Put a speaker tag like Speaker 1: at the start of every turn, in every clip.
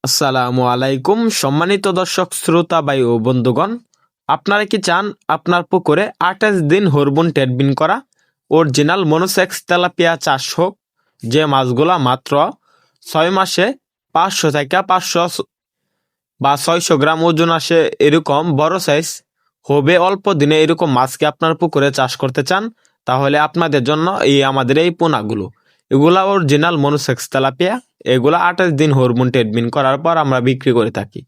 Speaker 1: আসসালামু আলাইকুম সম্মানিত দর্শক শ্রোতা ভাই ও বন্ধুগণ, আপনারা কি চান আপনার পুকুরে 28 দিন হরমোন ট্রিটমেন্ট করা অরিজিনাল মনোসেক্স তেলাপিয়া চাষ হোক? যে মাছগুলা মাত্র 6 মাসে 500 থেকে 500 বা 600 গ্রাম ওজন আসে, এরকম বড় সাইজ হবে অল্প দিনে, এরকম মাছকে আপনার পুকুরে চাষ করতে চান, তাহলে আপনাদের জন্য আমাদের এই পোনাগুলো। এগুলা অরিজিনাল মনোসেক্স তেলাপিয়া। এগুলা 28 দিন হরমোন ট্রিটমেন্ট করার পর আমরা বিক্রি করে থাকি।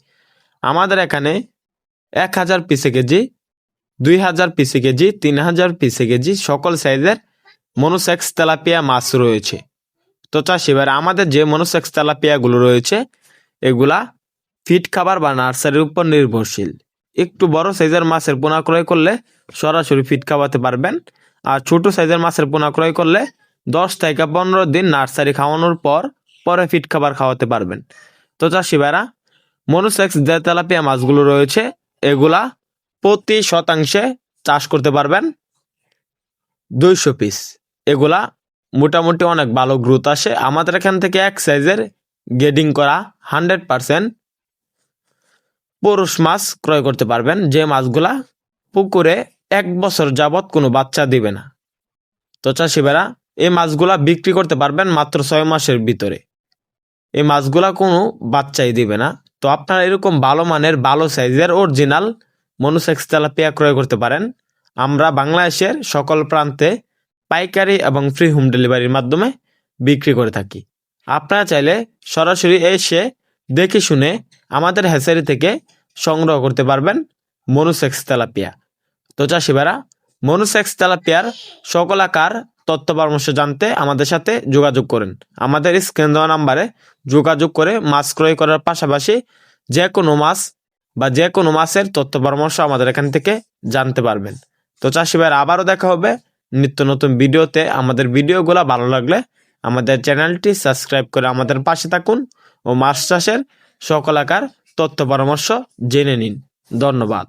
Speaker 1: আমাদের এখানে 1000 পিসে কেজি, 2000 পিসে কেজি, 3000 পিসে কেজি সকল সাইজের মনোসেক্স তেলাপিয়া মাছ রয়েছে। তো চাষি ভাইরা, আমাদের যে মনোসেক্স তেলাপিয়াগুলো রয়েছে এগুলা ফিড খাবার বা নার্সারির উপর নির্ভরশীল। একটু বড় সাইজের মাছের পোনা ক্রয় করলে সরাসরি ফিড খাওয়াতে পারবেন, আর ছোট সাইজের মাছের পোনা ক্রয় করলে 10 থেকে 15 দিন নার্সারি খাওয়ানোর পর পরে ফিড খাবার খাওয়াতে পারবেন। তো চাষি ভাইরা, মনোসেক্স যে তেলাপিয়া মাছগুলো রয়েছে এগুলা প্রতি শতাংশে চাষ করতে পারবেন 200 পিস। এগুলা মোটামুটি অনেক ভালো গ্রোথ আসে। আমাদের এখান থেকে এক সাইজের গেডিং করা 100% পুরুষ মাছ ক্রয় করতে পারবেন, যে মাছগুলা পুকুরে 1 বছর যাবত কোনো বাচ্চা দিবে না। তো চাষি ভাইরা, এই মাছগুলা বিক্রি করতে পারবেন মাত্র 6 মাসের ভিতরে। এই মাছগুলা কোনো বাচ্চাই দিবে না। তো আপনারা এরকম ভালো মানের ভালো সাইজের অরিজিনাল মনোসেক্স তেলাপিয়া ক্রয় করতে পারেন। আমরা বাংলাদেশের সকল প্রান্তে পাইকারি এবং ফ্রি হোম ডেলিভারির মাধ্যমে বিক্রি করে থাকি। আপনারা চাইলে সরাসরি এসে দেখে শুনে আমাদের হ্যাচারি থেকে সংগ্রহ করতে পারবেন মনোসেক্স তেলাপিয়া। তো চাষি ভাইরা, মনোসেক্স তেলাপিয়ার সকল আকার তথ্য পরামর্শ জানতে আমাদের সাথে যোগাযোগ করেন। আমাদের স্ক্রিন দেওয়া নাম্বারে যোগাযোগ করে মাছ ক্রয় করার পাশাপাশি যে কোনো মাছ বা যে কোনো মাছের তথ্য পরামর্শ আমাদের এখান থেকে জানতে পারবেন। তো চাষি ভাইরা, আবারও দেখা হবে নিত্য নতুন ভিডিওতে। আমাদের ভিডিওগুলো ভালো লাগলে আমাদের চ্যানেলটি সাবস্ক্রাইব করে আমাদের পাশে থাকুন ও মাছ চাষের সকল আকার তথ্য পরামর্শ জেনে নিন। ধন্যবাদ।